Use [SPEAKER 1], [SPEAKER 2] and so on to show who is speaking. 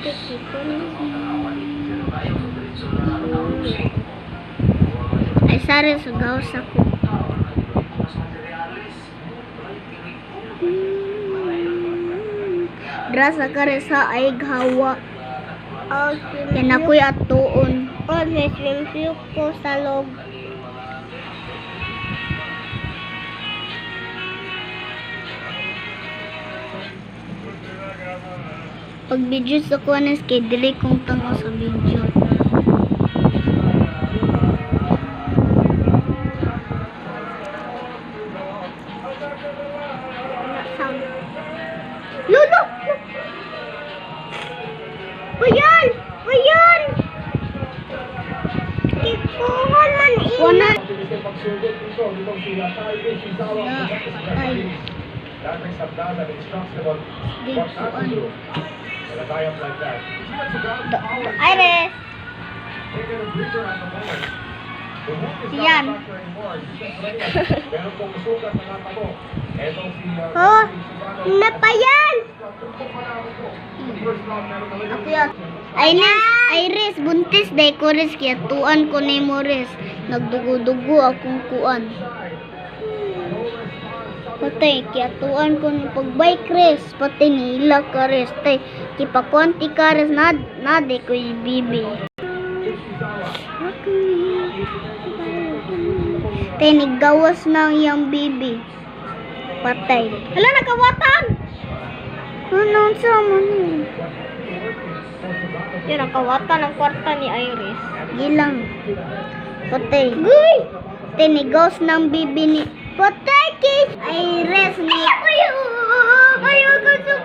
[SPEAKER 1] Ay, sorry, sa gawas ako. Drasa ka rin sa ay gawa. Yan ako'y atuon. May swimsuit ko sa loob. Pag video sa kuwanes kay dili kong tango sa video. Lolo! Bayan! Bayan! Tikuhan man ina! Iris! Yan! Oh! Napayan! Ako yan. Iris, buntis day ko res kaya tuan ko ni Morris. Nagdugo-dugo akong kuan. Patay, kaya tuan ko ni pagbike res. Patay nila ka res. Tay, kipakuan ti ka res na de ko yung bibi. Tay, nigawas na yung bibi. Patay. Hala, nakawatan! Anong sama niyo? Yung nakawatan ang kwarta ni Iris. Gilang. Patay. Guy! Tinigaws ng bibi ni... Patay, kis! Iris ni... Ayaw! Ayaw ko sa